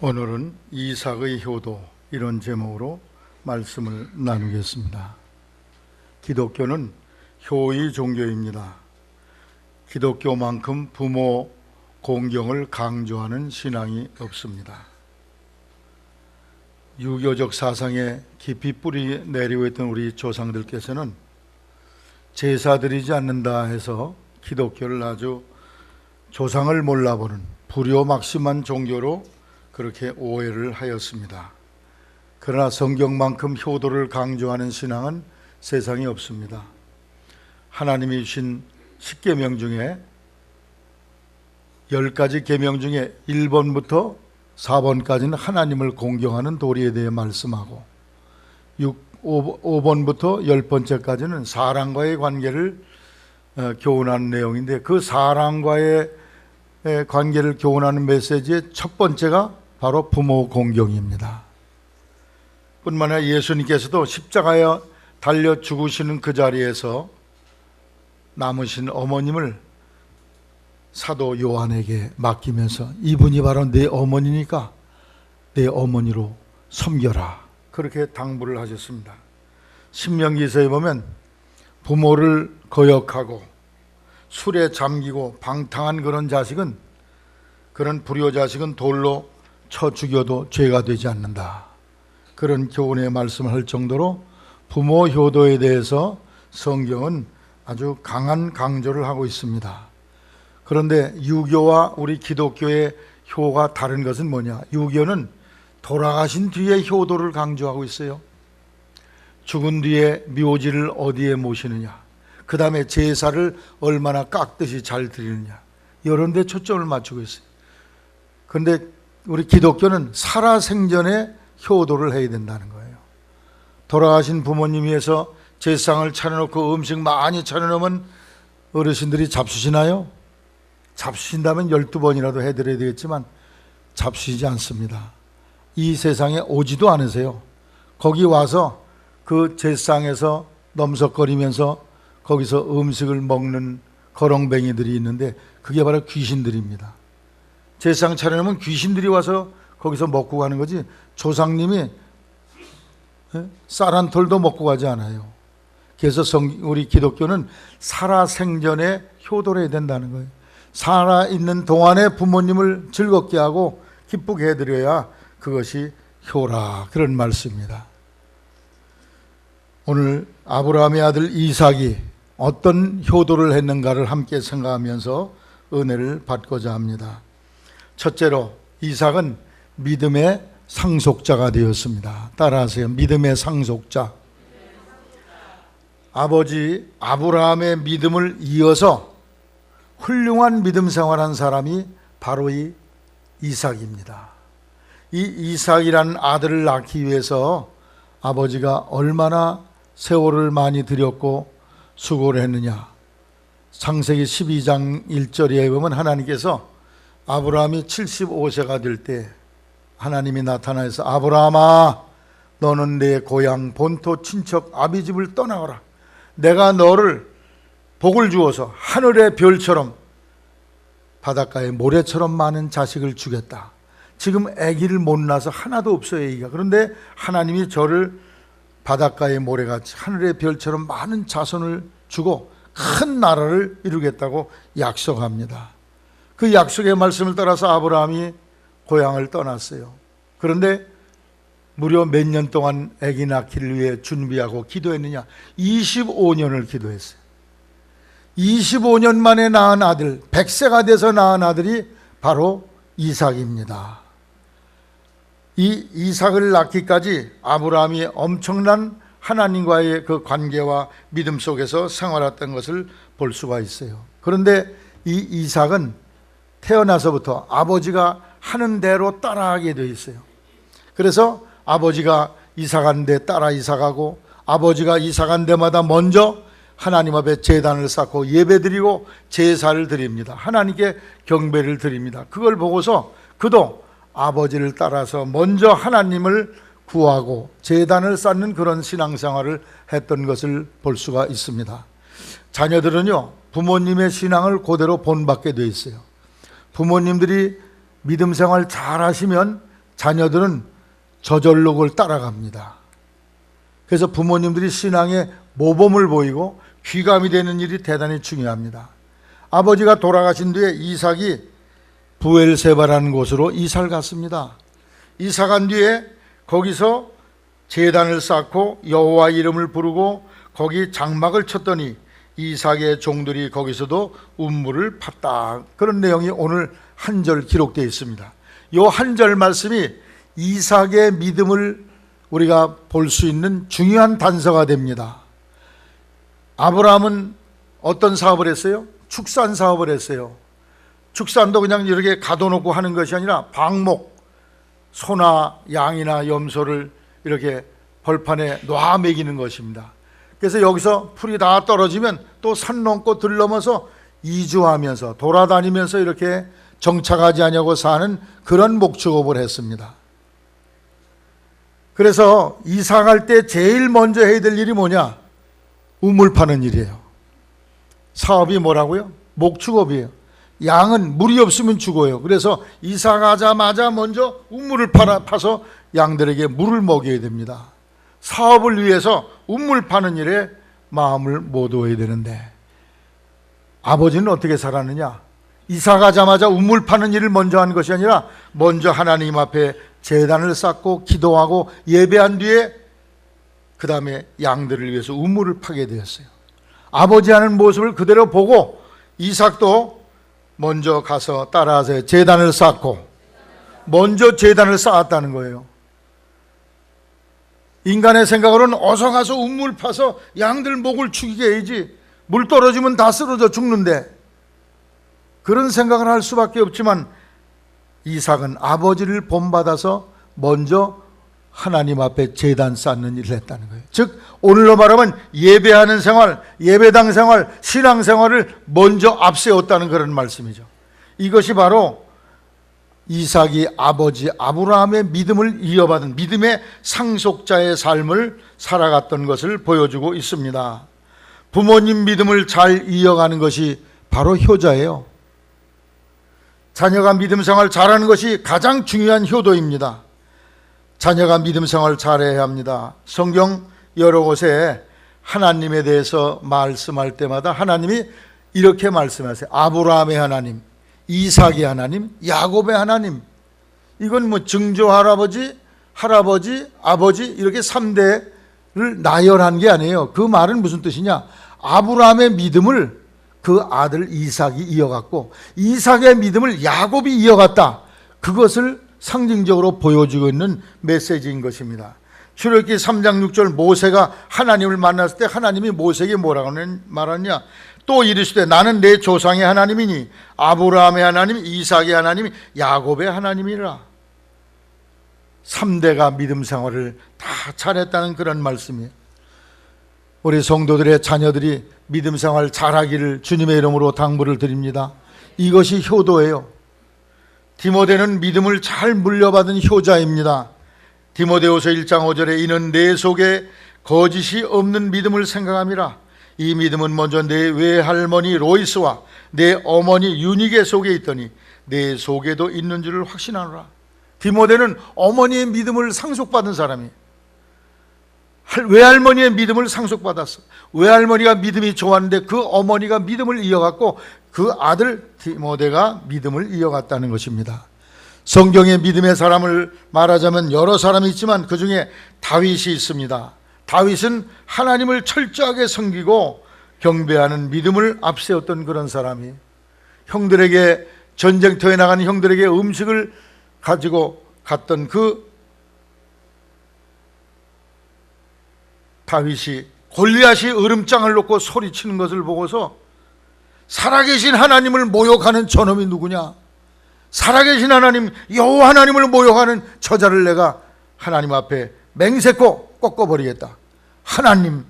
오늘은 이삭의 효도, 이런 제목으로 말씀을 나누겠습니다. 기독교는 효의 종교입니다. 기독교만큼 부모 공경을 강조하는 신앙이 없습니다. 유교적 사상에 깊이 뿌리 내리고 있던 우리 조상들께서는 제사 드리지 않는다 해서 기독교를 아주 조상을 몰라보는 불효막심한 종교로 그렇게 오해를 하였습니다. 그러나 성경만큼 효도를 강조하는 신앙은 세상에 없습니다. 하나님이 주신 10계명 중에 10가지 계명 중에 1번부터 4번까지는 하나님을 공경하는 도리에 대해 말씀하고 5번부터 10번째까지는 사랑과의 관계를 교훈하는 내용인데, 그 사랑과의 관계를 교훈하는 메시지의 첫 번째가 바로 부모 공경입니다. 뿐만 아니라 예수님께서도 십자가에 달려 죽으시는 그 자리에서 남으신 어머님을 사도 요한에게 맡기면서 이분이 바로 내 어머니니까 내 어머니로 섬겨라, 그렇게 당부를 하셨습니다. 신명기서에 보면 부모를 거역하고 술에 잠기고 방탕한 그런 자식은, 그런 불효자식은 돌로 쳐 죽여도 죄가 되지 않는다, 그런 교훈의 말씀을 할 정도로 부모 효도에 대해서 성경은 아주 강한 강조를 하고 있습니다. 그런데 유교와 우리 기독교의 효가 다른 것은 뭐냐? 유교는 돌아가신 뒤에 효도를 강조하고 있어요. 죽은 뒤에 묘지를 어디에 모시느냐, 그 다음에 제사를 얼마나 깍듯이 잘 드리느냐, 이런 데 초점을 맞추고 있어요. 그런데 우리 기독교는 살아생전에 효도를 해야 된다는 거예요. 돌아가신 부모님 위해서 제상을 차려놓고 음식 많이 차려놓으면 어르신들이 잡수시나요? 잡수신다면 12번이라도 해드려야 되겠지만 잡수시지 않습니다. 이 세상에 오지도 않으세요. 거기 와서 그 제상에서 넘석거리면서 거기서 음식을 먹는 거렁뱅이들이 있는데, 그게 바로 귀신들입니다. 제상 차려놓으면 귀신들이 와서 거기서 먹고 가는 거지, 조상님이 쌀 한 톨도 먹고 가지 않아요. 그래서 우리 기독교는 살아생전에 효도를 해야 된다는 거예요. 살아있는 동안에 부모님을 즐겁게 하고 기쁘게 해드려야 그것이 효라, 그런 말씀입니다. 오늘 아브라함의 아들 이삭이 어떤 효도를 했는가를 함께 생각하면서 은혜를 받고자 합니다. 첫째로, 이삭은 믿음의 상속자가 되었습니다. 따라하세요. 믿음의 상속자. 아버지 아브라함의 믿음을 이어서 훌륭한 믿음 생활한 사람이 바로 이 이삭입니다. 이 이삭이라는 아들을 낳기 위해서 아버지가 얼마나 세월을 많이 들였고 수고를 했느냐. 창세기 12장 1절에 보면 하나님께서 아브라함이 75세가 될 때 하나님이 나타나서, 아브라함아, 너는 내 고향 본토 친척 아비집을 떠나거라. 내가 너를 복을 주어서 하늘의 별처럼 바닷가의 모래처럼 많은 자식을 주겠다. 지금 아기를 못 낳아서 하나도 없어요, 아기가. 그런데 하나님이 저를 바닷가의 모래같이 하늘의 별처럼 많은 자손을 주고 큰 나라를 이루겠다고 약속합니다. 그 약속의 말씀을 따라서 아브라함이 고향을 떠났어요. 그런데 무려 몇 년 동안 아기 낳기를 위해 준비하고 기도했느냐? 25년을 기도했어요. 25년 만에 낳은 아들, 100세가 돼서 낳은 아들이 바로 이삭입니다. 이 이삭을 낳기까지 아브라함이 엄청난 하나님과의 그 관계와 믿음 속에서 생활했던 것을 볼 수가 있어요. 그런데 이 이삭은 태어나서부터 아버지가 하는 대로 따라하게 돼 있어요. 그래서 아버지가 이삭한 데 따라 이삭하고, 아버지가 이삭한 데마다 먼저 하나님 앞에 제단을 쌓고 예배드리고 제사를 드립니다. 하나님께 경배를 드립니다. 그걸 보고서 그도 아버지를 따라서 먼저 하나님을 구하고 제단을 쌓는 그런 신앙생활을 했던 것을 볼 수가 있습니다. 자녀들은요, 부모님의 신앙을 그대로 본받게 돼 있어요. 부모님들이 믿음 생활 잘 하시면 자녀들은 저절로 그걸 따라갑니다. 그래서 부모님들이 신앙에 모범을 보이고 귀감이 되는 일이 대단히 중요합니다. 아버지가 돌아가신 뒤에 이삭이 부엘세바라는 곳으로 이사를 갔습니다. 이사 간 뒤에 거기서 제단을 쌓고 여호와 이름을 부르고 거기 장막을 쳤더니 이삭의 종들이 거기서도 운물을 팠다. 그런 내용이 오늘 한 절 기록되어 있습니다. 이 한 절 말씀이 이삭의 믿음을 우리가 볼 수 있는 중요한 단서가 됩니다. 아브라함은 어떤 사업을 했어요? 축산 사업을 했어요. 축산도 그냥 이렇게 가둬놓고 하는 것이 아니라 방목, 소나 양이나 염소를 이렇게 벌판에 놔 먹이는 것입니다. 그래서 여기서 풀이 다 떨어지면 또 산 넘고 들 넘어서 이주하면서 돌아다니면서 이렇게 정착하지 않냐고 사는 그런 목축업을 했습니다. 그래서 이사 갈 때 제일 먼저 해야 될 일이 뭐냐? 우물 파는 일이에요. 사업이 뭐라고요? 목축업이에요. 양은 물이 없으면 죽어요. 그래서 이사 가자마자 먼저 우물을 파서 양들에게 물을 먹여야 됩니다. 사업을 위해서 우물 파는 일에 마음을 모두어야 되는데 아버지는 어떻게 살았느냐? 이사 가자마자 우물 파는 일을 먼저 한 것이 아니라 먼저 하나님 앞에 제단을 쌓고 기도하고 예배한 뒤에 그 다음에 양들을 위해서 우물을 파게 되었어요. 아버지 하는 모습을 그대로 보고 이삭도 먼저 가서 따라서 제단을 쌓고 먼저 제단을 쌓았다는 거예요. 인간의 생각으로는 어서 가서 우물 파서 양들 목을 축이게 해야지, 물 떨어지면 다 쓰러져 죽는데, 그런 생각을 할 수밖에 없지만 이삭은 아버지를 본받아서 먼저 하나님 앞에 제단 쌓는 일을 했다는 거예요. 즉 오늘로 말하면 예배하는 생활, 예배당 생활, 신앙 생활을 먼저 앞세웠다는 그런 말씀이죠. 이것이 바로 이삭이 아버지 아브라함의 믿음을 이어받은 믿음의 상속자의 삶을 살아갔던 것을 보여주고 있습니다. 부모님 믿음을 잘 이어가는 것이 바로 효자예요. 자녀가 믿음 생활 잘하는 것이 가장 중요한 효도입니다. 자녀가 믿음 생활 잘해야 합니다. 성경 여러 곳에 하나님에 대해서 말씀할 때마다 하나님이 이렇게 말씀하세요. 아브라함의 하나님, 이삭의 하나님, 야곱의 하나님. 이건 뭐 증조 할아버지, 아버지 이렇게 3대를 나열한 게 아니에요. 그 말은 무슨 뜻이냐? 아브라함의 믿음을 그 아들 이삭이 이어갔고 이삭의 믿음을 야곱이 이어갔다. 그것을 상징적으로 보여주고 있는 메시지인 것입니다. 출애굽기 3장 6절 모세가 하나님을 만났을 때 하나님이 모세에게 뭐라고 말하냐? 또 이르시되 나는 내 조상의 하나님이니 아브라함의 하나님, 이삭의 하나님, 야곱의 하나님이라. 3대가 믿음 생활을 다 잘했다는 그런 말씀이에요. 우리 성도들의 자녀들이 믿음 생활 잘하기를 주님의 이름으로 당부를 드립니다. 이것이 효도예요. 디모데는 믿음을 잘 물려받은 효자입니다. 디모데후서 1장 5절에 이는 내 속에 거짓이 없는 믿음을 생각함이라. 이 믿음은 먼저 내 외할머니 로이스와 내 어머니 유니게 속에 있더니 내 속에도 있는 줄을 확신하노라. 디모데는 어머니의 믿음을 상속받은 사람이에요. 외할머니의 믿음을 상속받았어. 외할머니가 믿음이 좋았는데 그 어머니가 믿음을 이어갔고 그 아들 디모데가 믿음을 이어갔다는 것입니다. 성경의 믿음의 사람을 말하자면 여러 사람이 있지만 그 중에 다윗이 있습니다. 다윗은 하나님을 철저하게 섬기고 경배하는 믿음을 앞세웠던 그런 사람이, 형들에게 전쟁터에 나가는 형들에게 음식을 가지고 갔던 그 다윗이 골리앗이 으름장을 놓고 소리치는 것을 보고서 살아계신 하나님을 모욕하는 저놈이 누구냐? 살아계신 하나님 여호와 하나님을 모욕하는 저자를 내가 하나님 앞에 맹세코 꺾어버리겠다. 하나님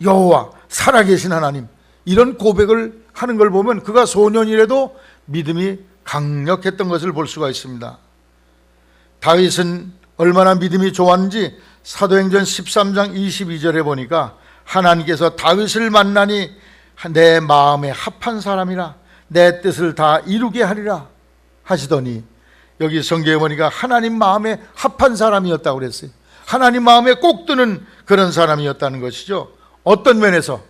여호와 살아계신 하나님, 이런 고백을 하는 걸 보면 그가 소년이라도 믿음이 강력했던 것을 볼 수가 있습니다. 다윗은 얼마나 믿음이 좋았는지 사도행전 13장 22절에 보니까 하나님께서 다윗을 만나니 내 마음에 합한 사람이라 내 뜻을 다 이루게 하리라 하시더니 여기 성경에 보니까 하나님 마음에 합한 사람이었다고 그랬어요. 하나님 마음에 꼭 드는 그런 사람이었다는 것이죠. 어떤 면에서?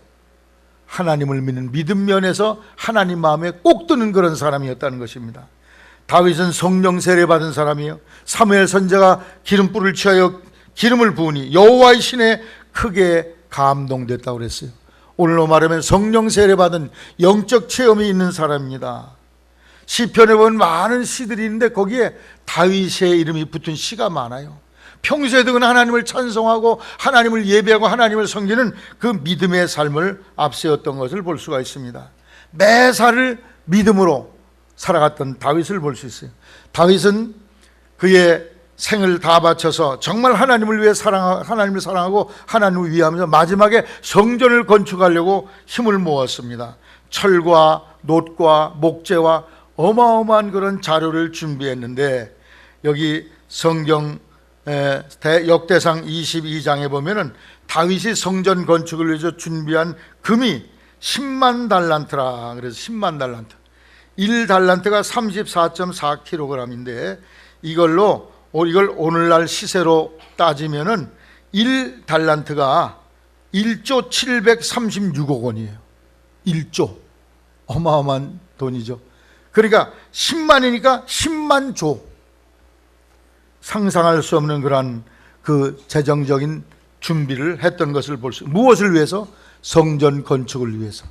하나님을 믿는 믿음 면에서 하나님 마음에 꼭 드는 그런 사람이었다는 것입니다. 다윗은 성령 세례 받은 사람이에요. 사무엘 선지자가 기름불을 취하여 기름을 부으니 여호와의 신에 크게 감동됐다고 그랬어요. 오늘로 말하면 성령 세례 받은 영적 체험이 있는 사람입니다. 시편에 보면 많은 시들이 있는데 거기에 다윗의 이름이 붙은 시가 많아요. 평소에도 그는 하나님을 찬송하고 하나님을 예배하고 하나님을 섬기는 그 믿음의 삶을 앞세웠던 것을 볼 수가 있습니다. 매사를 믿음으로 살아갔던 다윗을 볼 수 있어요. 다윗은 그의 생을 다 바쳐서 정말 하나님을 위해 하나님을 사랑하고 하나님을 위하면서 마지막에 성전을 건축하려고 힘을 모았습니다. 철과 놋과 목재와 어마어마한 그런 자료를 준비했는데, 여기 성경 역대상 22장에 보면은 다윗이 성전 건축을 위해서 준비한 금이 10만 달란트라. 그래서 10만 달란트, 1달란트가 34.4kg인데 이걸 오늘날 시세로 따지면은 1달란트가 1조 736억 원이에요. 1조, 어마어마한 돈이죠. 그러니까 10만이니까 10만 조, 상상할 수 없는 그런 그 재정적인 준비를 했던 것을 볼 수. 무엇을 위해서? 성전 건축을 위해서.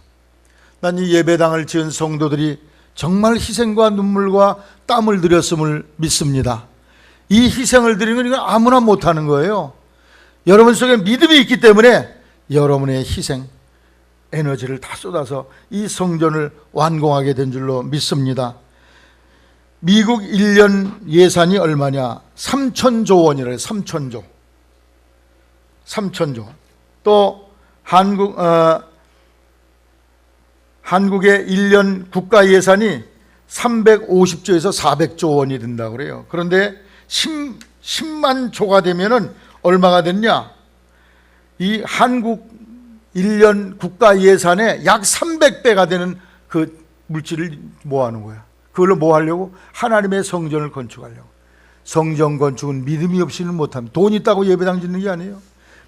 난 이 예배당을 지은 성도들이 정말 희생과 눈물과 땀을 들였음을 믿습니다. 이 희생을 드리는 건 이건 아무나 못하는 거예요. 여러분 속에 믿음이 있기 때문에 여러분의 희생, 에너지를 다 쏟아서 이 성전을 완공하게 된 줄로 믿습니다. 미국 1년 예산이 얼마냐? 3천조 원이래요. 3천조. 또 한국의 1년 국가 예산이 350조에서 400조 원이 된다고 그래요. 그런데 10만 조가 되면은 얼마가 됐냐? 이 한국 1년 국가 예산의 약 300배가 되는 그 물질을 모아놓은 거야. 그걸로 뭐 하려고? 하나님의 성전을 건축하려고. 성전 건축은 믿음이 없이는 못합니다. 돈 있다고 예배당 짓는 게 아니에요.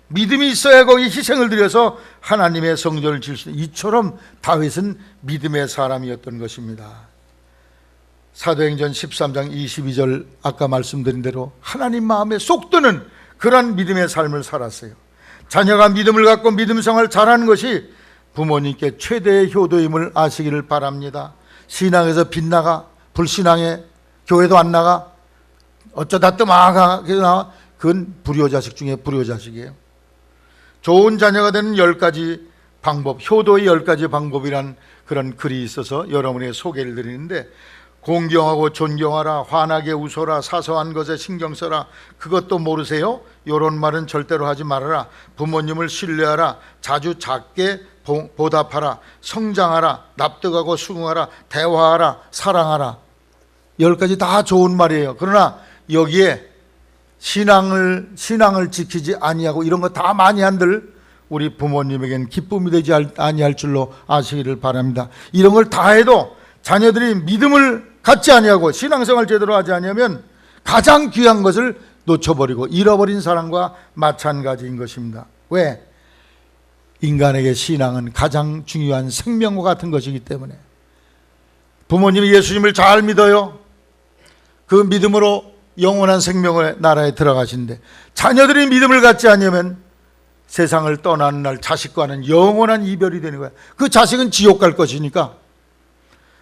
믿음이 있어야 거기 희생을 드려서 하나님의 성전을 지을 수 있는. 이처럼 다윗은 믿음의 사람이었던 것입니다. 사도행전 13장 22절 아까 말씀드린 대로 하나님 마음에 쏙 드는 그런 믿음의 삶을 살았어요. 자녀가 믿음을 갖고 믿음 생활을 잘하는 것이 부모님께 최대의 효도임을 아시기를 바랍니다. 신앙에서 빗나가 불신앙에 교회도 안 나가 어쩌다 뜸하게 나와, 그건 불효자식 중에 불효자식이에요. 좋은 자녀가 되는 10가지 방법, 효도의 10가지 방법이란 그런 글이 있어서 여러분에게 소개를 드리는데, 공경하고 존경하라, 환하게 웃어라, 사소한 것에 신경 써라. 그것도 모르세요? 이런 말은 절대로 하지 말아라. 부모님을 신뢰하라, 자주 작게 보답하라, 성장하라, 납득하고 수긍하라, 대화하라, 사랑하라. 10가지 다 좋은 말이에요. 그러나 여기에 신앙을 지키지 아니하고 이런 거 다 많이 한들 우리 부모님에겐 기쁨이 되지 아니할 줄로 아시기를 바랍니다. 이런 걸 다 해도 자녀들이 믿음을 갖지 아니하고 신앙생활 제대로 하지 아니하면 가장 귀한 것을 놓쳐버리고 잃어버린 사람과 마찬가지인 것입니다. 왜? 인간에게 신앙은 가장 중요한 생명과 같은 것이기 때문에. 부모님이 예수님을 잘 믿어요. 그 믿음으로 영원한 생명의 나라에 들어가신데, 자녀들이 믿음을 갖지 않으면 세상을 떠나는 날 자식과는 영원한 이별이 되는 거야. 그 자식은 지옥 갈 것이니까.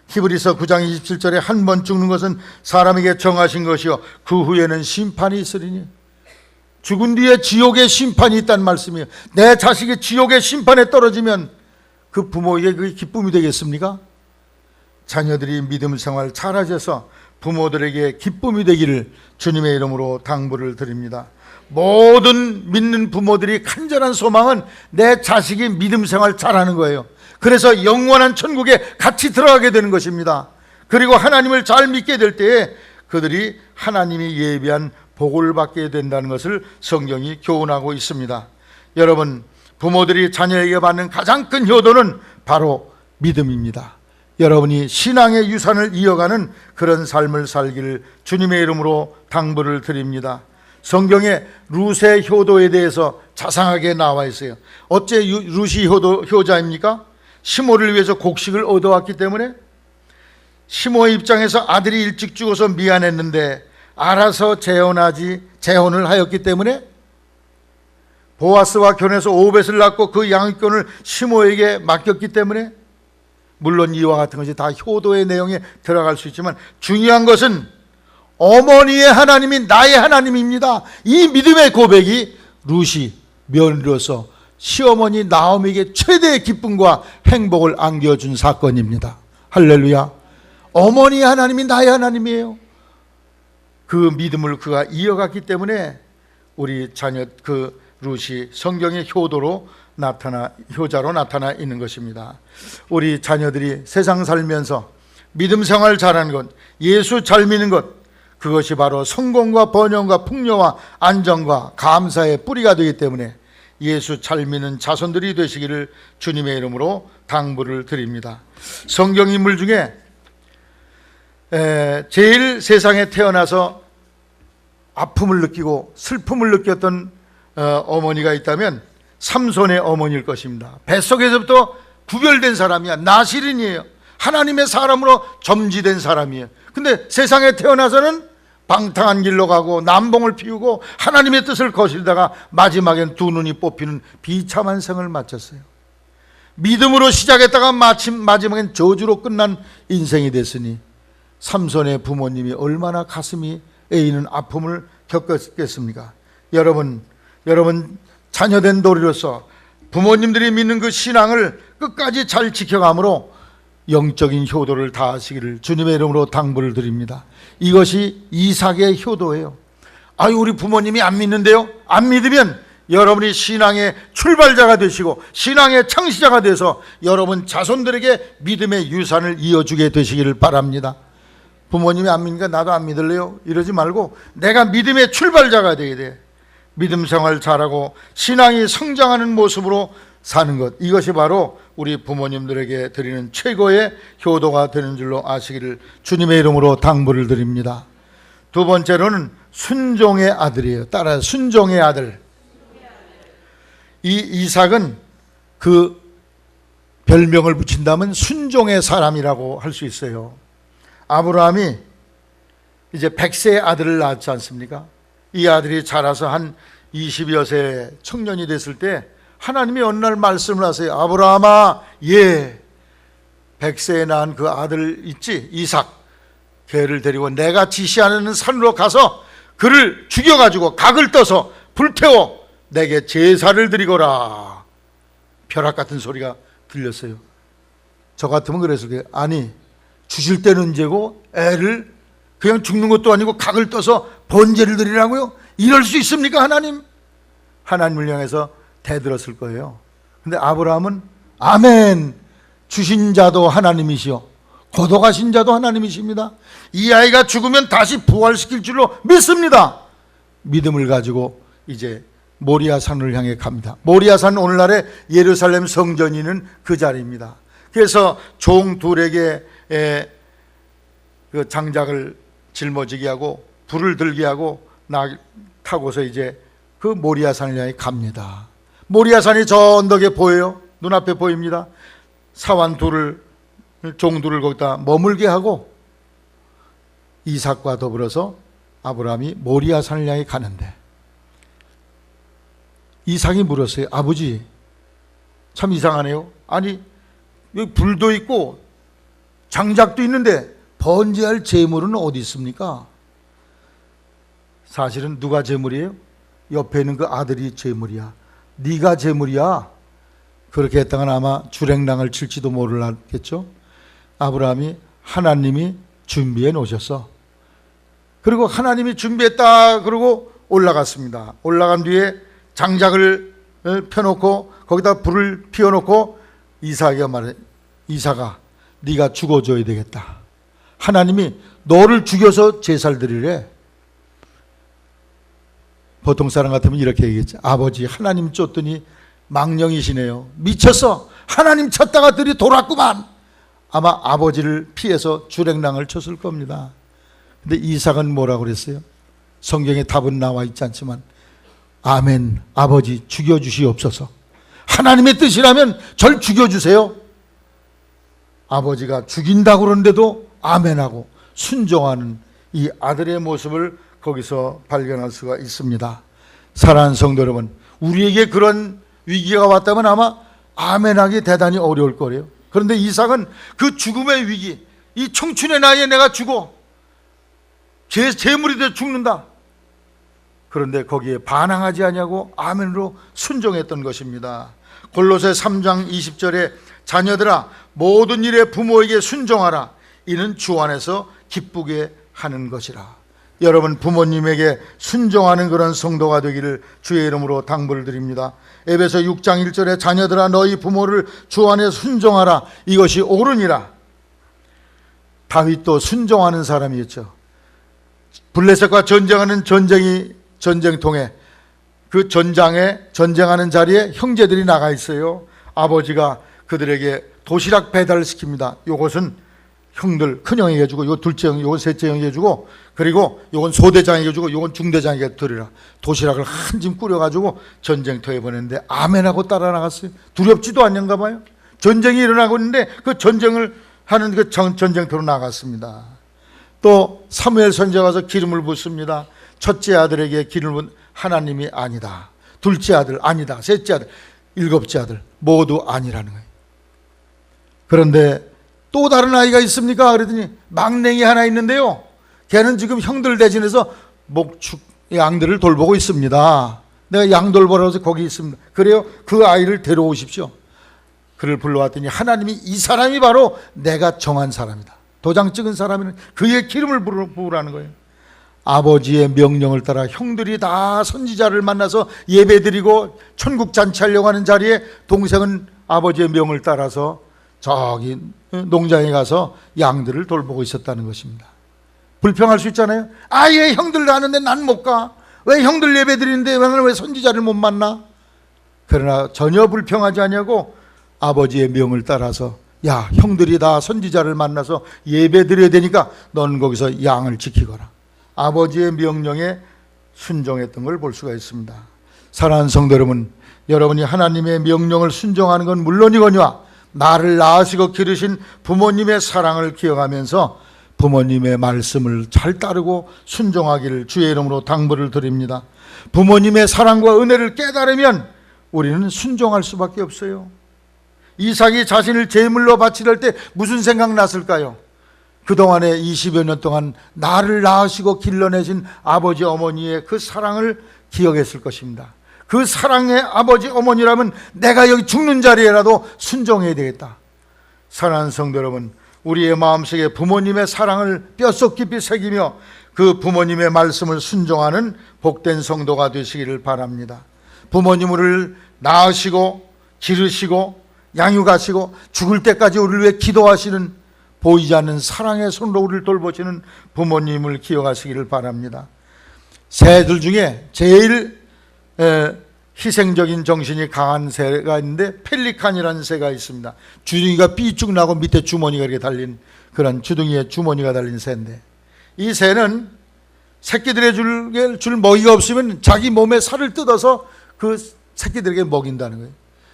히브리서 9장 27절에 한 번 죽는 것은 사람에게 정하신 것이요 그 후에는 심판이 있으리니. 죽은 뒤에 지옥의 심판이 있다는 말씀이에요. 내 자식이 지옥의 심판에 떨어지면 그 부모에게 그게 기쁨이 되겠습니까? 자녀들이 믿음 생활 잘하셔서 부모들에게 기쁨이 되기를 주님의 이름으로 당부를 드립니다. 모든 믿는 부모들이 간절한 소망은 내 자식이 믿음 생활 잘하는 거예요. 그래서 영원한 천국에 같이 들어가게 되는 것입니다. 그리고 하나님을 잘 믿게 될 때에 그들이 하나님이 예비한 복을 받게 된다는 것을 성경이 교훈하고 있습니다. 여러분, 부모들이 자녀에게 받는 가장 큰 효도는 바로 믿음입니다. 여러분이 신앙의 유산을 이어가는 그런 삶을 살기를 주님의 이름으로 당부를 드립니다. 성경에 룻의 효도에 대해서 자상하게 나와 있어요. 어째 룻이 효자입니까? 시므를 위해서 곡식을 얻어왔기 때문에. 시므의 입장에서 아들이 일찍 죽어서 미안했는데 알아서 재혼을 하였기 때문에. 보아스와 결혼해서 오벳을 낳고 그 양육권을 시므에게 맡겼기 때문에. 물론 이와 같은 것이 다 효도의 내용에 들어갈 수 있지만 중요한 것은 어머니의 하나님이 나의 하나님입니다. 이 믿음의 고백이 룻이 며느리로서 시어머니 나오미에게 최대의 기쁨과 행복을 안겨준 사건입니다. 할렐루야. 어머니의 하나님이 나의 하나님이에요. 그 믿음을 그가 이어갔기 때문에 우리 자녀 룻이 성경의 효자로 나타나 있는 것입니다. 우리 자녀들이 세상 살면서 믿음 생활 잘하는 것, 예수 잘 믿는 것, 그것이 바로 성공과 번영과 풍요와 안정과 감사의 뿌리가 되기 때문에 예수 잘 믿는 자손들이 되시기를 주님의 이름으로 당부를 드립니다. 성경 인물 중에 제일 세상에 태어나서 아픔을 느끼고 슬픔을 느꼈던 어머니가 있다면 삼손의 어머니일 것입니다. 뱃속에서부터 구별된 사람이야. 나실인이에요. 하나님의 사람으로 점지된 사람이에요. 근데 세상에 태어나서는 방탕한 길로 가고 남봉을 피우고 하나님의 뜻을 거스르다가 마지막엔 두 눈이 뽑히는 비참한 생을 마쳤어요. 믿음으로 시작했다가 마지막엔 저주로 끝난 인생이 됐으니 삼손의 부모님이 얼마나 가슴이 애이는 아픔을 겪었겠습니까? 여러분 자녀된 도리로서 부모님들이 믿는 그 신앙을 끝까지 잘 지켜감으로 영적인 효도를 다하시기를 주님의 이름으로 당부를 드립니다. 이것이 이삭의 효도예요. 우리 부모님이 안 믿는데요? 안 믿으면 여러분이 신앙의 출발자가 되시고 신앙의 창시자가 돼서 여러분 자손들에게 믿음의 유산을 이어주게 되시기를 바랍니다. 부모님이 안 믿으니까 나도 안 믿을래요? 이러지 말고 내가 믿음의 출발자가 되어야 돼. 믿음 생활 잘하고 신앙이 성장하는 모습으로 사는 것, 이것이 바로 우리 부모님들에게 드리는 최고의 효도가 되는 줄로 아시기를 주님의 이름으로 당부를 드립니다. 두 번째로는 순종의 아들이에요. 따라 순종의 아들. 이 이삭은 그 별명을 붙인다면 순종의 사람이라고 할 수 있어요. 아브라함이 이제 100세의 아들을 낳았지 않습니까? 이 아들이 자라서 한 20여 세 청년이 됐을 때 하나님이 어느 날 말씀을 하세요. 아브라함아, 100세에 낳은 그 아들 있지, 이삭, 걔를 데리고 내가 지시하는 산으로 가서 그를 죽여가지고 각을 떠서 불태워 내게 제사를 드리거라. 벼락 같은 소리가 들렸어요. 저 같으면 그랬을 거예요. 아니, 주실 때는 언제고 애를 그냥 죽는 것도 아니고 각을 떠서 번제를 드리라고요? 이럴 수 있습니까? 하나님을 향해서 대들었을 거예요. 근데 아브라함은 아멘, 주신 자도 하나님이시오, 거둬가신 자도 하나님이십니다. 이 아이가 죽으면 다시 부활시킬 줄로 믿습니다. 믿음을 가지고 이제 모리아산을 향해 갑니다. 모리아산, 오늘날의 예루살렘 성전이 있는 그 자리입니다. 그래서 종 둘에게 그 장작을 짊어지게 하고 불을 들게 하고 타고서 이제 그 모리아산을 향해 갑니다. 모리아산이 저 언덕에 보여요. 눈앞에 보입니다. 사환 둘을, 종 둘을 거기다 머물게 하고 이삭과 더불어서 아브라함이 모리아산을 향해 가는데 이삭이 물었어요. 아버지, 참 이상하네요. 아니, 여기 불도 있고 장작도 있는데 번제할 제물은 어디 있습니까? 사실은 누가 제물이에요? 옆에 있는 그 아들이 제물이야. 네가 제물이야. 그렇게 했다간 아마 주랭랑을 칠지도 모르겠죠. 아브라함이 하나님이 준비해 놓으셨어. 그리고 하나님이 준비했다 그러고 올라갔습니다. 올라간 뒤에 장작을 펴놓고 거기다 불을 피워놓고 이삭이가 말해, 이삭아, 네가 죽어줘야 되겠다. 하나님이 너를 죽여서 제사를 드리래. 보통 사람 같으면 이렇게 얘기했죠. 아버지, 하나님 쫓더니 망령이시네요. 미쳤어. 하나님 쳤다가 들이 돌았구만. 아마 아버지를 피해서 주랭랑을 쳤을 겁니다. 근데 이삭은 뭐라고 그랬어요? 성경에 답은 나와 있지 않지만 아멘, 아버지 죽여주시옵소서. 하나님의 뜻이라면 절 죽여주세요. 아버지가 죽인다고 그러는데도 아멘하고 순종하는 이 아들의 모습을 거기서 발견할 수가 있습니다. 사랑하는 성도 여러분, 우리에게 그런 위기가 왔다면 아마 아멘하기 대단히 어려울 거예요. 그런데 이삭은 그 죽음의 위기, 이 청춘의 나이에 내가 죽어 재물이 돼 죽는다. 그런데 거기에 반항하지 아니하고 아멘으로 순종했던 것입니다. 골로새 3장 20절에 자녀들아 모든 일에 부모에게 순종하라. 이는 주 안에서 기쁘게 하는 것이라. 여러분 부모님에게 순종하는 그런 성도가 되기를 주의 이름으로 당부를 드립니다. 에베소 6장 1절에 자녀들아 너희 부모를 주 안에 순종하라. 이것이 옳으니라. 다윗도 순종하는 사람이었죠. 블레셋과 전쟁하는 전쟁통에 그 전장에 전쟁하는 자리에 형제들이 나가 있어요. 아버지가 그들에게 도시락 배달을 시킵니다. 요것은 형들 큰형에게 주고, 요 둘째 형, 요건 셋째 형에게 주고, 그리고 요건 소대장에게 주고, 요건 중대장에게 드리라. 도시락을 한 짐 꾸려가지고 전쟁터에 보냈는데 아멘하고 따라 나갔어요. 두렵지도 않는가 봐요. 전쟁이 일어나고 있는데 그 전쟁을 하는 그 전쟁터로 나갔습니다. 또 사무엘 선지자가 가서 기름을 붓습니다. 첫째 아들에게 기름을 붓 하나님이 아니다. 둘째 아들 아니다. 셋째 아들, 일곱째 아들 모두 아니라는 거예요. 그런데 또 다른 아이가 있습니까? 그랬더니 막냉이 하나 있는데요. 걔는 지금 형들 대신해서 목축 양들을 돌보고 있습니다. 내가 양 돌보라고 해서 거기 있습니다. 그래요? 그 아이를 데려오십시오. 그를 불러왔더니 하나님이 이 사람이 바로 내가 정한 사람이다. 도장 찍은 사람은 그의 기름을 부으라는 거예요. 아버지의 명령을 따라 형들이 다 선지자를 만나서 예배드리고 천국 잔치하려고 하는 자리에 동생은 아버지의 명을 따라서 저기 농장에 가서 양들을 돌보고 있었다는 것입니다. 불평할 수 있잖아요. 아예 형들 가는데 난 못 가. 왜 형들 예배 드리는데 왜 선지자를 못 만나? 그러나 전혀 불평하지 아니하고 아버지의 명을 따라서 야 형들이 다 선지자를 만나서 예배 드려야 되니까 너는 거기서 양을 지키거라. 아버지의 명령에 순종했던 걸 볼 수가 있습니다. 사랑하는 성도 여러분, 여러분이 하나님의 명령을 순종하는 건 물론이거니와 나를 낳으시고 기르신 부모님의 사랑을 기억하면서 부모님의 말씀을 잘 따르고 순종하기를 주의 이름으로 당부를 드립니다. 부모님의 사랑과 은혜를 깨달으면 우리는 순종할 수밖에 없어요. 이삭이 자신을 제물로 바치려 때 무슨 생각 났을까요? 그동안에 20여 년 동안 나를 낳으시고 길러내신 아버지 어머니의 그 사랑을 기억했을 것입니다. 그 사랑의 아버지 어머니라면 내가 여기 죽는 자리에라도 순종해야 되겠다. 사랑하는 성도 여러분, 우리의 마음속에 부모님의 사랑을 뼛속 깊이 새기며 그 부모님의 말씀을 순종하는 복된 성도가 되시기를 바랍니다. 부모님을 낳으시고 기르시고 양육하시고 죽을 때까지 우리를 위해 기도하시는 보이지 않는 사랑의 손으로 우리를 돌보시는 부모님을 기억하시기를 바랍니다. 새들 중에 제일 희생적인 정신이 강한 새가 있는데 펠리칸이라는 새가 있습니다. 주둥이가 삐쭉 나고 밑에 주머니가 이렇게 달린 그런 주둥이에 주머니가 달린 새인데 이 새는 새끼들에 줄 먹이가 없으면 자기 몸에 살을 뜯어서 그 새끼들에게 먹인다는 거예요.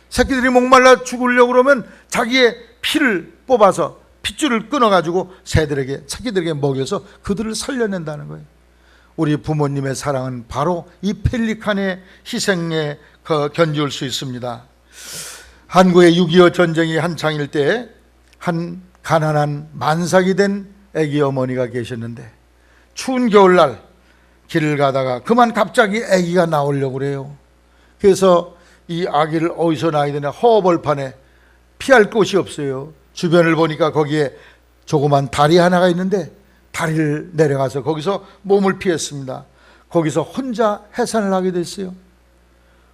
새끼들이 목말라 죽으려고 그러면 자기의 피를 뽑아서 핏줄을 끊어가지고 새끼들에게 먹여서 그들을 살려낸다는 거예요. 우리 부모님의 사랑은 바로 이 펠리칸의 희생에 견줄 수 있습니다. 한국의 6.25 전쟁이 한창일 때 한 가난한 만삭이 된 아기 어머니가 계셨는데 추운 겨울날 길을 가다가 그만 갑자기 아기가 나오려고 그래요. 그래서 이 아기를 어디서 낳아야 되나 허벌판에 피할 곳이 없어요. 주변을 보니까 거기에 조그만 다리 하나가 있는데 다리를 내려가서 거기서 몸을 피했습니다. 거기서 혼자 해산을 하게 됐어요.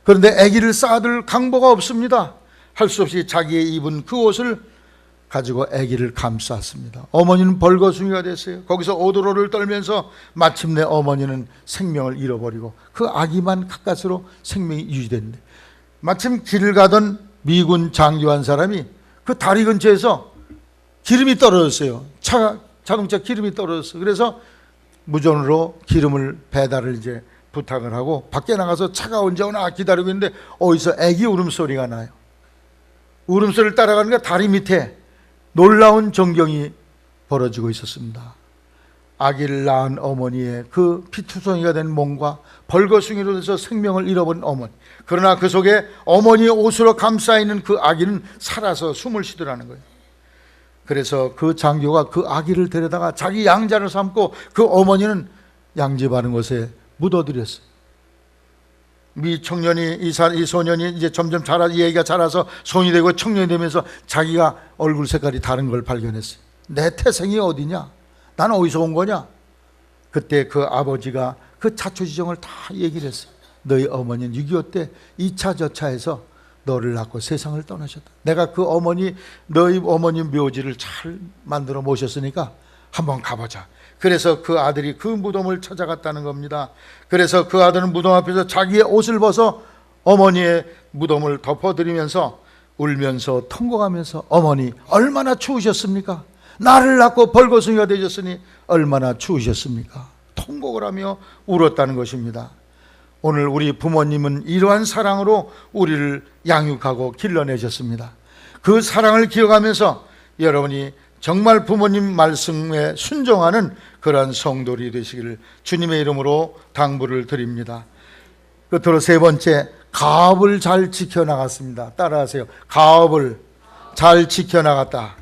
그런데 아기를 쌓아둘 강보가 없습니다. 할 수 없이 자기의 입은 그 옷을 가지고 아기를 감쌌습니다. 어머니는 벌거숭이가 됐어요. 거기서 오도로를 떨면서 마침내 어머니는 생명을 잃어버리고 그 아기만 가까스로 생명이 유지됐는데 마침 길을 가던 미군 장교 한 사람이 그 다리 근처에서 기름이 떨어졌어요. 자동차 기름이 떨어졌어요. 그래서 무전으로 기름을 배달을 이제 부탁을 하고 밖에 나가서 차가 언제 오나 기다리고 있는데 어디서 애기 울음소리가 나요. 울음소리를 따라가니까 다리 밑에 놀라운 전경이 벌어지고 있었습니다. 아기를 낳은 어머니의 그 피투성이가 된 몸과 벌거숭이로 돼서 생명을 잃어버린 어머니, 그러나 그 속에 어머니의 옷으로 감싸있는 그 아기는 살아서 숨을 쉬더라는 거예요. 그래서 그 장교가 그 아기를 데려다가 자기 양자를 삼고 그 어머니는 양지바른 곳에 묻어드렸어요. 이 청년이, 이 소년이 이제 점점 이 애기가 자라서 손이 되고 청년이 되면서 자기가 얼굴 색깔이 다른 걸 발견했어요. 내 태생이 어디냐? 나는 어디서 온 거냐? 그때 그 아버지가 그 자초지종을 다 얘기를 했어요. 너희 어머니는 6.25 때 2차 저차에서 너를 낳고 세상을 떠나셨다. 내가 그 어머니, 너희 어머니 묘지를 잘 만들어 모셨으니까 한번 가보자. 그래서 그 아들이 그 무덤을 찾아갔다는 겁니다. 그래서 그 아들은 무덤 앞에서 자기의 옷을 벗어 어머니의 무덤을 덮어드리면서 울면서 통곡하면서 어머니 얼마나 추우셨습니까? 나를 낳고 벌거숭이가 되셨으니 얼마나 추우셨습니까? 통곡을 하며 울었다는 것입니다. 오늘 우리 부모님은 이러한 사랑으로 우리를 양육하고 길러내셨습니다. 그 사랑을 기억하면서 여러분이 정말 부모님 말씀에 순종하는 그러한 성도들이 되시기를 주님의 이름으로 당부를 드립니다. 끝으로 세 번째, 가업을 잘 지켜나갔습니다. 따라하세요. 가업을 잘 지켜나갔다.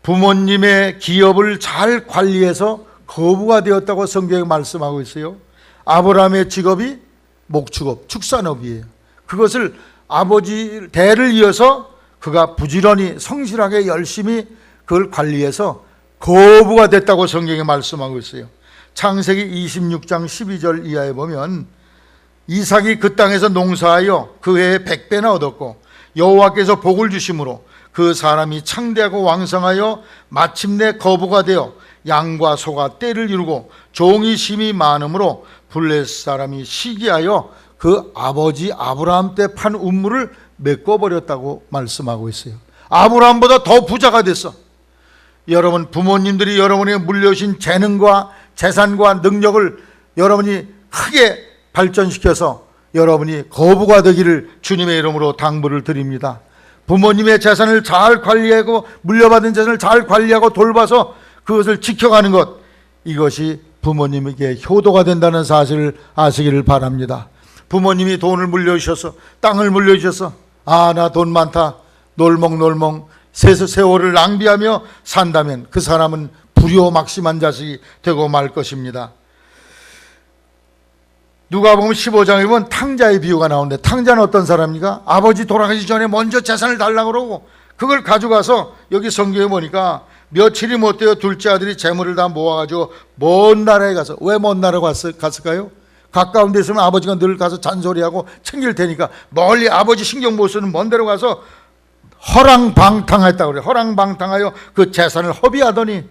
부모님의 기업을 잘 관리해서 거부가 되었다고 성경에 말씀하고 있어요. 아브라함의 직업이 목축업, 축산업이에요. 그것을 아버지 대를 이어서 그가 부지런히 성실하게 열심히 그걸 관리해서 거부가 됐다고 성경에 말씀하고 있어요. 창세기 26장 12절 이하에 보면 이삭이 그 땅에서 농사하여 그 해에 100배나 얻었고 여호와께서 복을 주심으로 그 사람이 창대하고 왕성하여 마침내 거부가 되어 양과 소가 떼를 이루고 종이 심이 많으므로 블레셋 사람이 시기하여 그 아버지 아브라함 때 판 우물을 메꿔버렸다고 말씀하고 있어요. 아브라함보다 더 부자가 됐어. 여러분, 부모님들이 여러분에게 물려주신 재능과 재산과 능력을 여러분이 크게 발전시켜서 여러분이 거부가 되기를 주님의 이름으로 당부를 드립니다. 부모님의 재산을 잘 관리하고 물려받은 재산을 잘 관리하고 돌봐서 그것을 지켜가는 것, 이것이 부모님에게 효도가 된다는 사실을 아시기를 바랍니다. 부모님이 돈을 물려주셔서, 땅을 물려주셔서 나 돈 많다, 놀멍놀멍 세월을 낭비하며 산다면 그 사람은 불효막심한 자식이 되고 말 것입니다. 누가복음 15장에 보면 탕자의 비유가 나오는데, 탕자는 어떤 사람입니까? 아버지 돌아가시 전에 먼저 재산을 달라고 그러고 그걸 가져가서, 여기 성경에 보니까 며칠이 못 되어 둘째 아들이 재물을 다 모아가지고 먼 나라에 가서, 왜 먼 나라에 갔을까요? 가까운 데 있으면 아버지가 늘 가서 잔소리하고 챙길 테니까 멀리 아버지 신경 못 쓰는 먼 데로 가서 허랑방탕했다고 그래요. 허랑방탕하여 그 재산을 허비하더니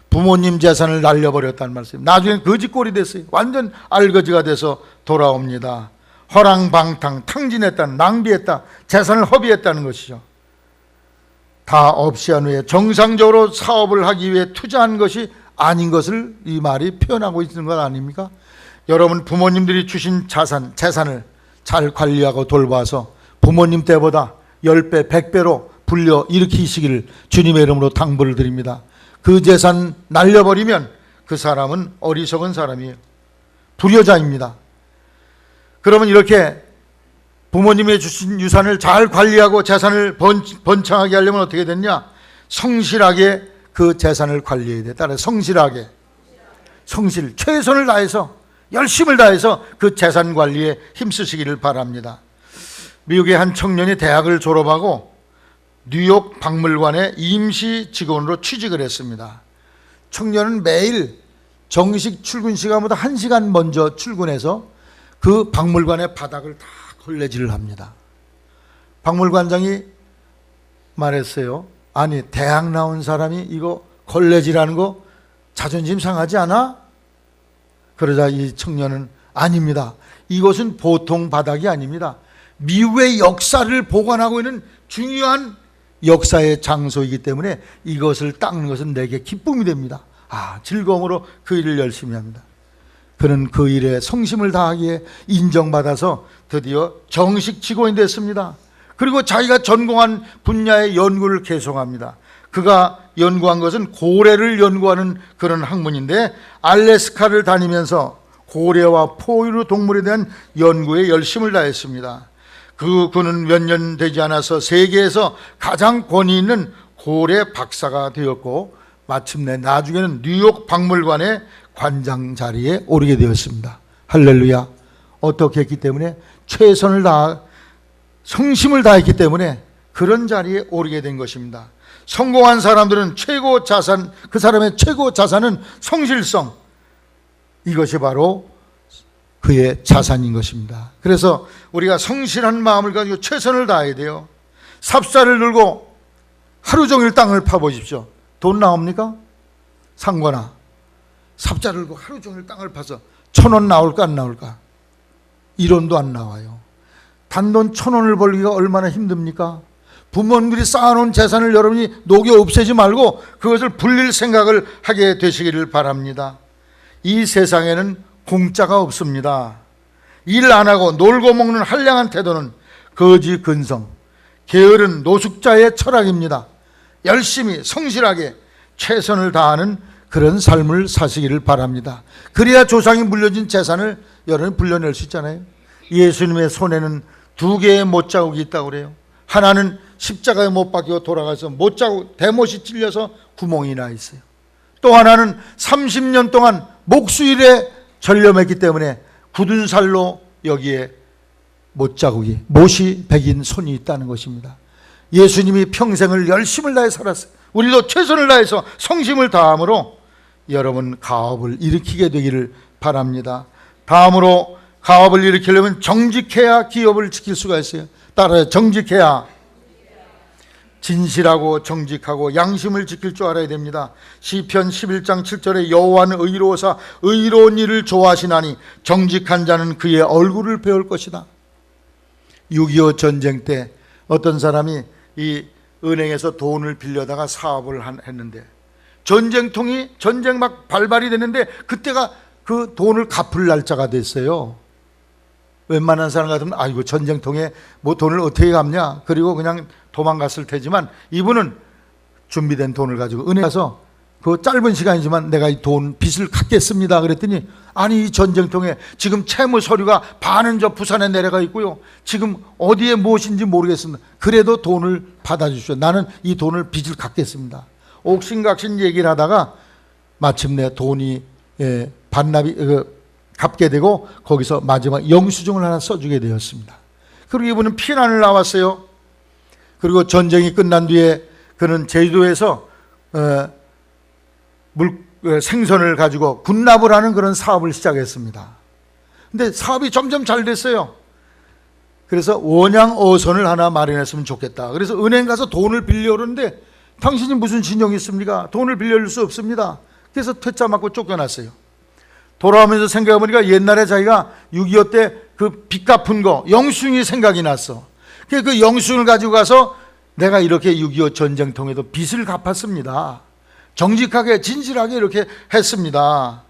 부모님 재산을 날려버렸다는 말씀입니다. 나중에 거지꼴이 됐어요. 완전 알거지가 돼서 돌아옵니다. 허랑방탕, 탕진했다, 낭비했다, 재산을 허비했다는 것이죠. 다 없이 한 후에 정상적으로 사업을 하기 위해 투자한 것이 아닌 것을 이 말이 표현하고 있는 것 아닙니까? 여러분, 부모님들이 주신 재산을 잘 관리하고 돌봐서 부모님 때보다 10배, 100배로 불려 일으키시기를 주님의 이름으로 당부를 드립니다. 그 재산 날려버리면 그 사람은 어리석은 사람이에요. 불효자입니다. 그러면 이렇게 부모님이 주신 유산을 잘 관리하고 재산을 번창하게 하려면 어떻게 됐냐? 성실하게 그 재산을 관리해야 돼. 따라서 성실하게, 최선을 다해서, 열심을 다해서 그 재산 관리에 힘쓰시기를 바랍니다. 미국의 한 청년이 대학을 졸업하고 뉴욕 박물관에 임시 직원으로 취직을 했습니다. 청년은 매일 정식 출근 시간보다 1시간 먼저 출근해서 그 박물관의 바닥을 다 걸레질을 합니다. 박물관장이 말했어요. 아니, 대학 나온 사람이 이거 걸레질하는 거 자존심 상하지 않아? 그러자 이 청년은 아닙니다. 이것은 보통 바닥이 아닙니다. 미국의 역사를 보관하고 있는 중요한 역사의 장소이기 때문에 이것을 닦는 것은 내게 기쁨이 됩니다. 즐거움으로 그 일을 열심히 합니다. 그는 그 일에 성심을 다하기에 인정받아서 드디어 정식 직원이 됐습니다. 그리고 자기가 전공한 분야의 연구를 계속합니다. 그가 연구한 것은 고래를 연구하는 그런 학문인데, 알래스카를 다니면서 고래와 포유류 동물에 대한 연구에 열심을 다했습니다. 그는 몇 년 되지 않아서 세계에서 가장 권위 있는 고래 박사가 되었고, 마침내 나중에는 뉴욕 박물관의 관장 자리에 오르게 되었습니다. 할렐루야. 어떻게 했기 때문에? 최선을 다하, 성심을 다했기 때문에 그런 자리에 오르게 된 것입니다. 성공한 사람들은 최고 자산, 그 사람의 최고 자산은 성실성, 이것이 바로 그의 자산인 것입니다. 그래서 우리가 성실한 마음을 가지고 최선을 다해야 돼요. 삽살을 들고 하루 종일 땅을 파보십시오. 돈 나옵니까? 상관아, 삽살을 들고 하루 종일 땅을 파서 1,000원 나올까 안 나올까? 1원도 안 나와요. 단돈 1,000원을 벌기가 얼마나 힘듭니까? 부모님들이 쌓아놓은 재산을 여러분이 녹여 없애지 말고 그것을 불릴 생각을 하게 되시기를 바랍니다. 이 세상에는 공짜가 없습니다. 일 안 하고 놀고 먹는 한량한 태도는 거지 근성, 게으른 노숙자의 철학입니다. 열심히 성실하게 최선을 다하는 그런 삶을 사시기를 바랍니다. 그래야 조상이 물려준 재산을 여러분이 불려낼 수 있잖아요. 예수님의 손에는 2개의 못자국이 있다고 그래요. 하나는 십자가에 못 박혀 돌아가서 못자국, 대못이 찔려서 구멍이 나 있어요. 또 하나는 30년 동안 목수일에 전념했기 때문에 굳은 살로 여기에 못자국이, 못이 백인 손이 있다는 것입니다. 예수님이 평생을 열심을 다해 살았어요. 우리도 최선을 다해서 성심을 다함으로 여러분 가업을 일으키게 되기를 바랍니다. 다음으로 가업을 일으키려면 정직해야 기업을 지킬 수가 있어요. 따라요. 정직해야, 진실하고 정직하고 양심을 지킬 줄 알아야 됩니다. 시편 11장 7절에 여호와는 의로우사 의로운 일을 좋아하시나니 정직한 자는 그의 얼굴을 배울 것이다. 6.25 전쟁 때 어떤 사람이 이 은행에서 돈을 빌려다가 사업을 했는데, 전쟁통이 전쟁 막 발발이 됐는데 그때가 그 돈을 갚을 날짜가 됐어요. 웬만한 사람 같으면 아이고 전쟁통에 뭐 돈을 어떻게 갚냐, 그리고 그냥 도망갔을 테지만 이분은 준비된 돈을 가지고 은행에 가서 그 짧은 시간이지만 내가 이 돈 빚을 갚겠습니다 그랬더니, 아니 이 전쟁통에 지금 채무 서류가 반은 저 부산에 내려가 있고요, 지금 어디에 무엇인지 모르겠습니다. 그래도 돈을 받아주십시오. 나는 이 돈을 빚을 갚겠습니다. 옥신각신 얘기를 하다가 마침내 돈이 반납이 갚게 되고 거기서 마지막 영수증을 하나 써주게 되었습니다. 그리고 이분은 피난을 나왔어요. 그리고 전쟁이 끝난 뒤에 그는 제주도에서 생선을 가지고 군납을 하는 그런 사업을 시작했습니다. 근데 사업이 점점 잘 됐어요. 그래서 원양 어선을 하나 마련했으면 좋겠다. 그래서 은행 가서 돈을 빌려오는데, 당신이 무슨 신용이 있습니까? 돈을 빌려줄 수 없습니다. 그래서 퇴짜 맞고 쫓겨났어요. 돌아오면서 생각해보니까 옛날에 자기가 6.25 때 그 빚 갚은 거 영수증이 생각이 났어. 그 영수증을 가지고 가서 내가 이렇게 6.25 전쟁통에도 빚을 갚았습니다. 정직하게 진실하게 이렇게 했습니다.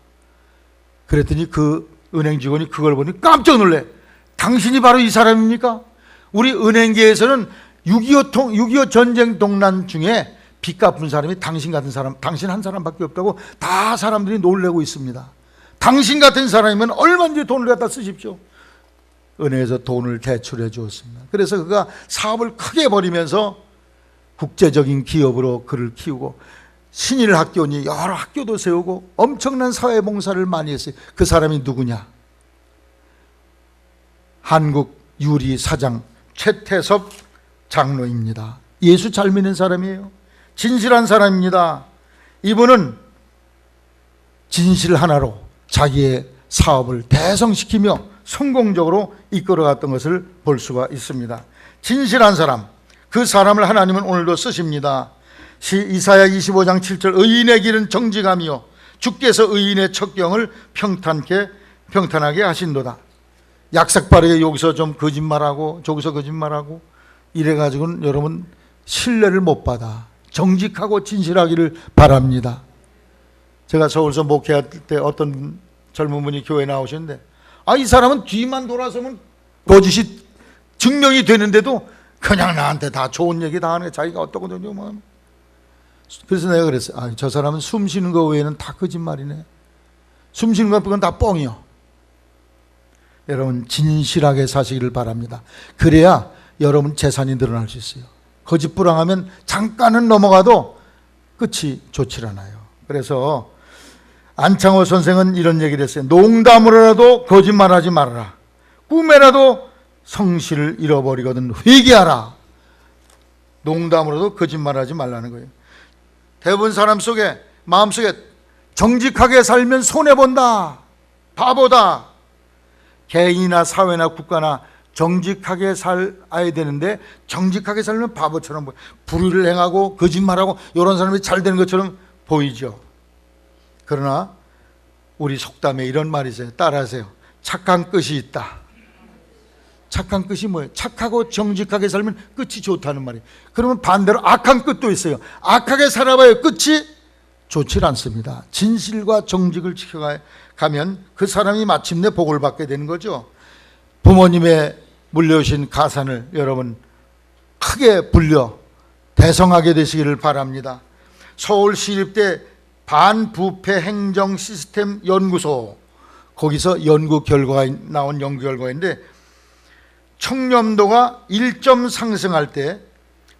그랬더니 그 은행 직원이 그걸 보니 깜짝 놀래. 당신이 바로 이 사람입니까? 우리 은행계에서는 6.25 전쟁 동란 중에 빚 갚은 사람이 당신 같은 사람, 당신 한 사람밖에 없다고 다 사람들이 놀래고 있습니다. 당신 같은 사람이면 얼마든지 돈을 갖다 쓰십시오. 은행에서 돈을 대출해 주었습니다. 그래서 그가 사업을 크게 벌이면서 국제적인 기업으로 그를 키우고, 신일 학교니 여러 학교도 세우고 엄청난 사회봉사를 많이 했어요. 그 사람이 누구냐? 한국 유리 사장 최태섭 장로입니다. 예수 잘 믿는 사람이에요. 진실한 사람입니다. 이분은 진실 하나로 자기의 사업을 대성시키며 성공적으로 이끌어갔던 것을 볼 수가 있습니다. 진실한 사람, 그 사람을 하나님은 오늘도 쓰십니다. 이사야 25장 7절 의인의 길은 정직함이요 주께서 의인의 척경을 평탄하게 하신도다. 약삭빠르게 여기서 좀 거짓말하고 저기서 거짓말하고 이래가지고는 여러분 신뢰를 못 받아. 정직하고 진실하기를 바랍니다. 제가 서울서 목회할 때 어떤 젊은 분이 교회에 나오셨는데, 이 사람은 뒤만 돌아서면 거짓이 증명이 되는데도 그냥 나한테 다 좋은 얘기 다 하네. 자기가 어떠거든요. 그래서 내가 그랬어요. 저 사람은 숨 쉬는 거 외에는 다 거짓말이네. 숨 쉬는 것 빼고는 다 뻥이요. 여러분, 진실하게 사시기를 바랍니다. 그래야 여러분 재산이 늘어날 수 있어요. 거짓부랑하면 잠깐은 넘어가도 끝이 좋질 않아요. 그래서 안창호 선생은 이런 얘기를 했어요. 농담으로라도 거짓말하지 말아라. 꿈에라도 성실을 잃어버리거든 회개하라. 농담으로도 거짓말하지 말라는 거예요. 대부분 사람 속에, 마음속에 정직하게 살면 손해본다, 바보다. 개인이나 사회나 국가나 정직하게 살아야 되는데, 정직하게 살면 바보처럼 불의를 행하고 거짓말하고 이런 사람이 잘 되는 것처럼 보이죠. 그러나 우리 속담에 이런 말이 있어요. 따라하세요. 착한 끝이 있다. 착한 끝이 뭐예요? 착하고 정직하게 살면 끝이 좋다는 말이에요. 그러면 반대로 악한 끝도 있어요. 악하게 살아봐야 끝이 좋지 않습니다. 진실과 정직을 지켜가면 그 사람이 마침내 복을 받게 되는 거죠. 부모님의 물려오신 가산을 여러분 크게 불려 대성하게 되시기를 바랍니다. 서울시립대 반부패 행정 시스템 연구소, 거기서 연구 결과가 나온 연구 결과인데, 청렴도가 1점 상승할 때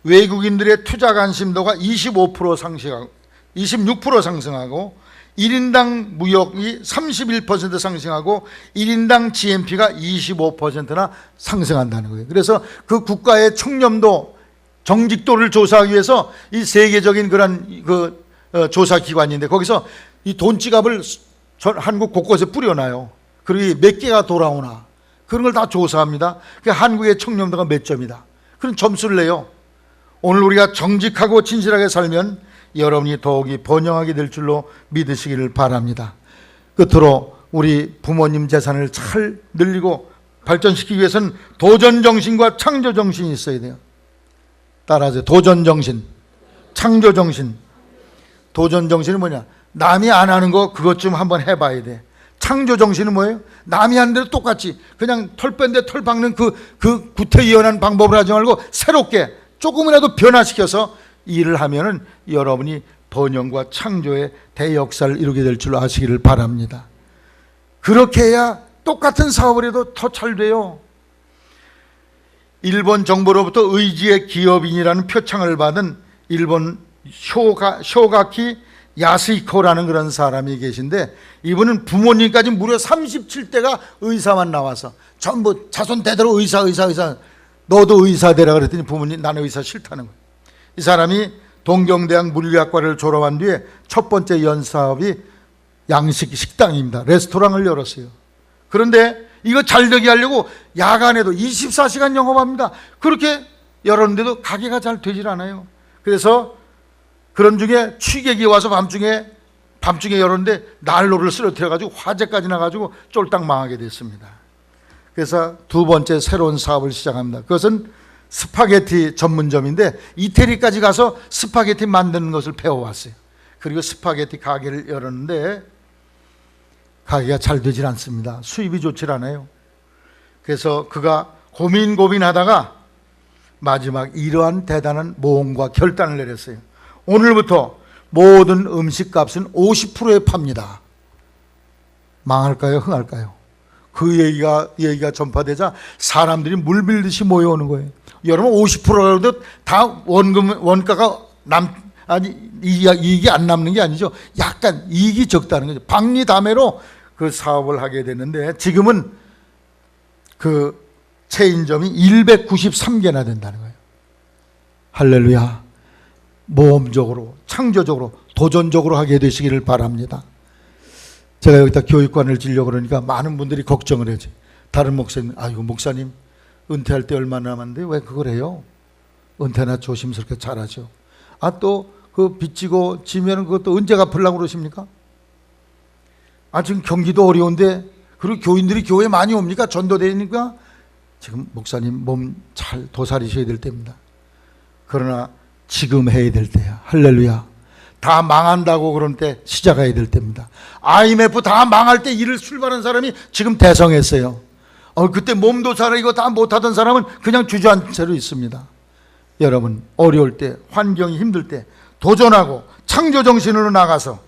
외국인들의 투자 관심도가 26% 상승하고 1인당 무역이 31% 상승하고 1인당 GNP가 25%나 상승한다는 거예요. 그래서 그 국가의 청렴도, 정직도를 조사하기 위해서 이 세계적인 그런 조사 기관인데, 거기서 이 돈지갑을 한국 곳곳에 뿌려놔요. 그리고 몇 개가 돌아오나 그런 걸 다 조사합니다. 한국의 청렴도가 몇 점이다, 그런 점수를 내요. 오늘 우리가 정직하고 진실하게 살면 여러분이 더욱이 번영하게 될 줄로 믿으시기를 바랍니다. 끝으로 우리 부모님 재산을 잘 늘리고 발전시키기 위해서는 도전정신과 창조정신이 있어야 돼요. 따라하세요. 도전정신, 창조정신. 도전정신은 뭐냐? 남이 안 하는 거 그것 좀 한번 해봐야 돼. 창조정신은 뭐예요? 남이 하는 대로 똑같이 그냥 털 뺀데 털 박는 그 구태의연한 방법을 하지 말고 새롭게 조금이라도 변화시켜서 일을 하면은 여러분이 번영과 창조의 대역사를 이루게 될 줄 아시기를 바랍니다. 그렇게 해야 똑같은 사업을 해도 더 잘 돼요. 일본 정부로부터 의지의 기업인이라는 표창을 받은 일본 쇼가키 야스히코라는 그런 사람이 계신데, 이분은 부모님까지 무려 37대가 의사만 나와서 전부 자손 대대로 의사. 너도 의사 되라 그랬더니 부모님 나는 의사 싫다는 거예요. 이 사람이 동경대학 물리학과를 졸업한 뒤에 첫 번째 연사업이 양식 식당입니다. 레스토랑을 열었어요. 그런데 이거 잘 되게 하려고 야간에도 24시간 영업합니다. 그렇게 열었는데도 가게가 잘 되질 않아요. 그래서 그런 중에 취객이 와서 밤중에 열었는데 난로를 쓰러뜨려가지고 화재까지 나가지고 쫄딱 망하게 됐습니다. 그래서 두 번째 새로운 사업을 시작합니다. 그것은 스파게티 전문점인데 이태리까지 가서 스파게티 만드는 것을 배워왔어요. 그리고 스파게티 가게를 열었는데 가게가 잘 되질 않습니다. 수입이 좋질 않아요. 그래서 그가 고민하다가 마지막 이러한 대단한 모험과 결단을 내렸어요. 오늘부터 모든 음식값은 50%에 팝니다. 망할까요? 흥할까요? 그 얘기가 전파되자 사람들이 물밀듯이 모여오는 거예요. 여러분 50%라도 다 원가가 이익이 안 남는 게 아니죠. 약간 이익이 적다는 거죠. 박리다매로 그 사업을 하게 됐는데, 지금은 그 체인점이 193개나 된다는 거예요. 할렐루야. 모험적으로, 창조적으로, 도전적으로 하게 되시기를 바랍니다. 제가 여기다 교육관을 지려고 그러니까 많은 분들이 걱정을 해요. 다른 목사님, 아이고 목사님 은퇴할 때 얼마 남았는데 왜 그걸 해요? 은퇴나 조심스럽게 잘하죠. 또 그 빚지고 지면 그것도 언제 갚으려고 그러십니까? 지금 경기도 어려운데, 그리고 교인들이 교회 많이 옵니까? 전도되니까 지금 목사님 몸 잘 도사리셔야 될 때입니다. 그러나 지금 해야 될 때야. 할렐루야. 다 망한다고 그런 때 시작해야 될 때입니다. IMF 다 망할 때 일을 출발한 사람이 지금 대성했어요. 그때 몸도 살아이고 다 못하던 사람은 그냥 주저앉은 있습니다. 여러분, 어려울 때, 환경이 힘들 때 도전하고 창조정신으로 나가서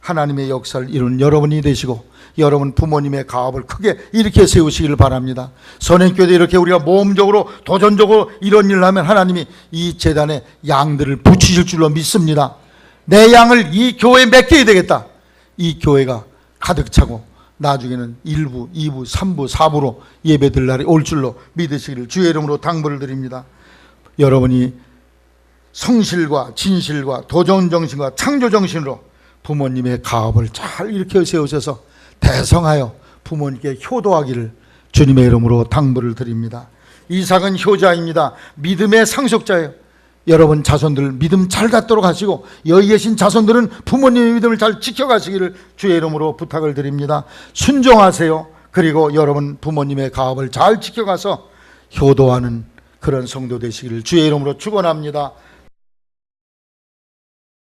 하나님의 역사를 이루는 여러분이 되시고 여러분 부모님의 가업을 크게 일으켜 세우시기를 바랍니다. 선행교회 이렇게 우리가 모험적으로 도전적으로 이런 일을 하면 하나님이 이 재단에 양들을 붙이실 줄로 믿습니다. 내 양을 이 교회에 맡겨야 되겠다. 이 교회가 가득 차고 나중에는 1부, 2부, 3부, 4부로 예배들 날이 올 줄로 믿으시기를 주의 이름으로 당부를 드립니다. 여러분이 성실과 진실과 도전정신과 창조정신으로 부모님의 가업을 잘 일으켜 세우셔서 대성하여 부모님께 효도하기를 주님의 이름으로 당부를 드립니다. 이삭은 효자입니다. 믿음의 상속자예요. 여러분 자손들 믿음 잘 갖도록 하시고 여기 계신 자손들은 부모님의 믿음을 잘 지켜가시기를 주의 이름으로 부탁을 드립니다. 순종하세요. 그리고 여러분 부모님의 가업을 잘 지켜가서 효도하는 그런 성도 되시기를 주의 이름으로 축원합니다.